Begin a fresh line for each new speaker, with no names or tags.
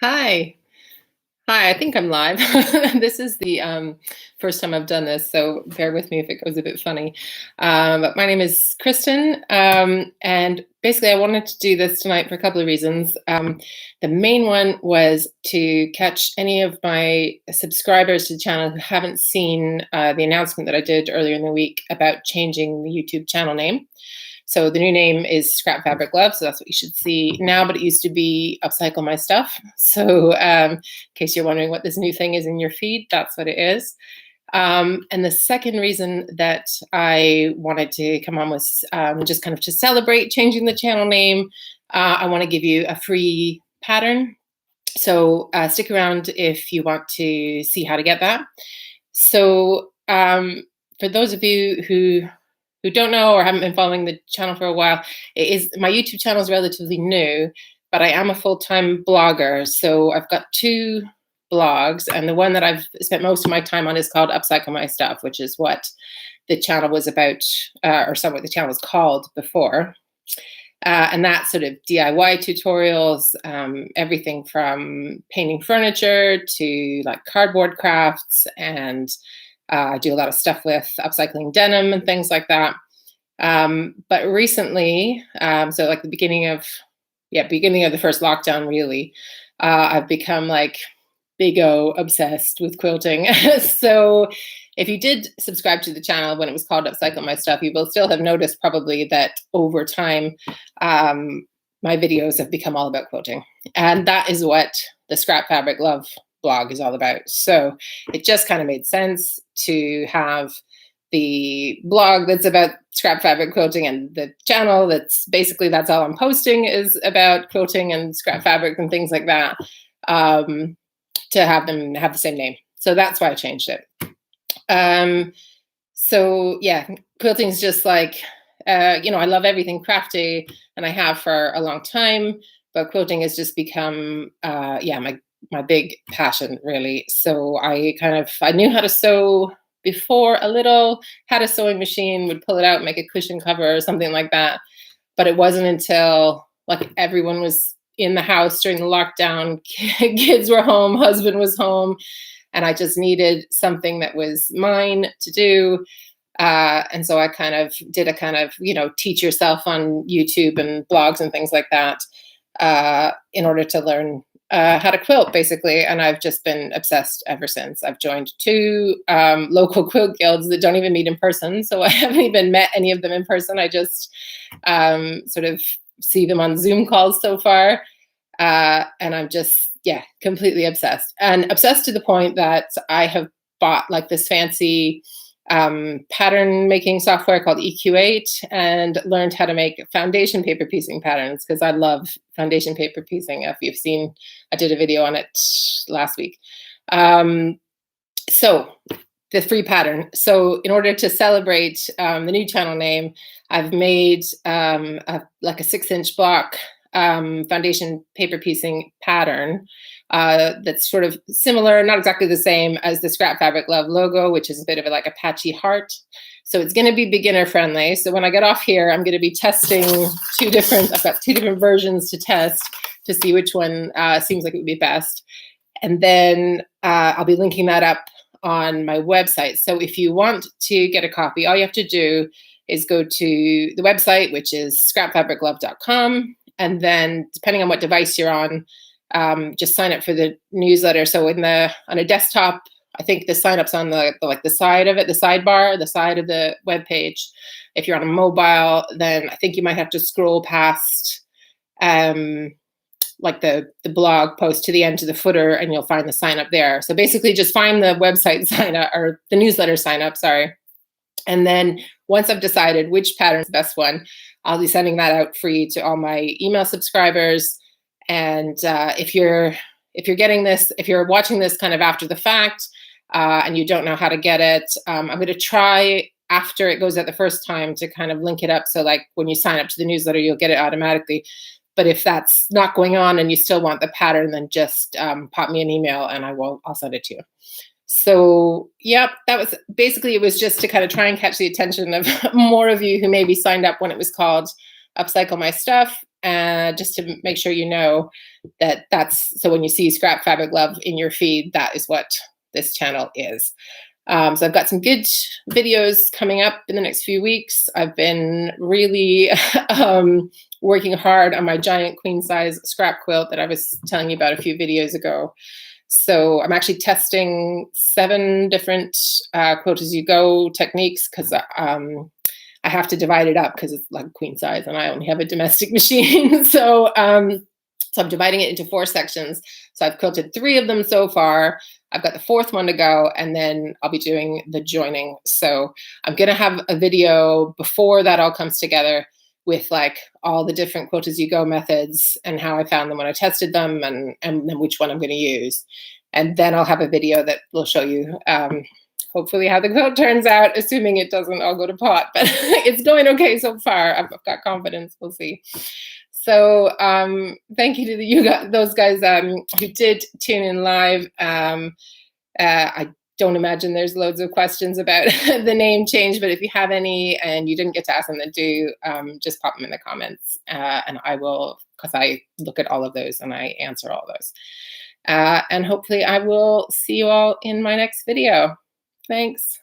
Hi. Hi, I think I'm live. This is the first time I've done this, so bear with me if it goes a bit funny. But my name is Kristen, and basically I wanted to do this tonight for a couple of reasons. The main one was to catch any of my subscribers to the channel who haven't seen the announcement that I did earlier in the week about changing the YouTube channel name. So the new name is Scrap Fabric Love, so that's what you should see now, but it used to be Upcycle My Stuff. So in case you're wondering what this new thing is in your feed, that's what it is. And the second reason that I wanted to come on was just kind of to celebrate changing the channel name. I want to give you a free pattern. So stick around if you want to see how to get that. So for those of you who don't know or haven't been following the channel for a while, my YouTube channel is relatively new, but I am a full-time blogger. So I've got two blogs, and the one that I've spent most of my time on is called Upcycle My Stuff, which is what the channel was about, or somewhat the channel was called before. And that's sort of DIY tutorials, everything from painting furniture to like cardboard crafts, and I do a lot of stuff with upcycling denim and things like that. But recently, so like the beginning of the first lockdown, really, I've become like big O obsessed with quilting. So if you did subscribe to the channel when it was called Upcycle My Stuff, you will still have noticed probably that over time, my videos have become all about quilting. And that is what the Scrap Fabric Love blog is all about. So it just kind of made sense to have the blog that's about scrap fabric quilting and the channel that's all I'm posting is about quilting and scrap fabric and things like that, to have them have the same name. So that's why I changed it. So yeah, quilting is just like, I love everything crafty, and I have for a long time, but quilting has just become, my big passion, really. So I knew how to sew before a little, had a sewing machine, would pull it out, make a cushion cover or something like that. But it wasn't until like everyone was in the house during the lockdown, kids were home, husband was home, and I just needed something that was mine to do. And so I did a teach yourself on YouTube and blogs and things like that, in order to learn how to quilt, basically. And I've just been obsessed ever since. I've joined two local quilt guilds that don't even meet in person. So I haven't even met any of them in person. I just sort of see them on Zoom calls so far. And I'm just, completely obsessed. And obsessed to the point that I have bought like this fancy pattern making software called EQ8 and learned how to make foundation paper piecing patterns, because I love foundation paper piecing. If you've seen, I did a video on it last week. So the free pattern. So in order to celebrate the new channel name, I've made like a 6-inch block foundation paper piecing pattern that's sort of similar, not exactly the same as the Scrap Fabric Love logo, which is a bit of a patchy heart. So it's going to be beginner friendly. So when I get off here, I'm going to be testing I've got two different versions to test to see which one seems like it would be best. And then I'll be linking that up on my website. So if you want to get a copy, all you have to do is go to the website, which is scrapfabriclove.com. And then depending on what device you're on, just sign up for the newsletter. So on a desktop, I think the sign up's on the side of it, the sidebar, the side of the web page. If you're on a mobile, then I think you might have to scroll past like the blog post to the end, to the footer, and you'll find the sign up there. So basically just find the website sign up, or the newsletter sign up, sorry. And then once I've decided which pattern is the best one, I'll be sending that out free to all my email subscribers. And if you're getting this, if you're watching this kind of after the fact, and you don't know how to get it, I'm going to try after it goes out the first time to kind of link it up. So like when you sign up to the newsletter, you'll get it automatically. But if that's not going on and you still want the pattern, then just pop me an email and I'll send it to you. So, yep, that was basically, it was just to kind of try and catch the attention of more of you who maybe signed up when it was called Upcycle My Stuff. just to make sure you know that that's, so when you see Scrap Fabric Love in your feed, that is what this channel is. So I've got some good videos coming up in the next few weeks. I've been really working hard on my giant queen size scrap quilt that I was telling you about a few videos ago. So I'm actually testing 7 different quilt as you go techniques, because I have to divide it up because it's like queen size and I only have a domestic machine. So I'm dividing it into 4 sections. So I've quilted 3 of them so far. I've got the 4th one to go, and then I'll be doing the joining. So I'm going to have a video before that all comes together with like all the different quilt as you go methods and how I found them when I tested them, and then which one I'm going to use. And then I'll have a video that will show you hopefully how the quilt turns out, assuming it doesn't all go to pot. But it's going okay so far. I've got confidence. We'll see. So thank you to those guys who did tune in live. I don't imagine there's loads of questions about the name change, but if you have any and you didn't get to ask them, then do just pop them in the comments, and I will, because I look at all of those and I answer all those. And hopefully I will see you all in my next video. Thanks.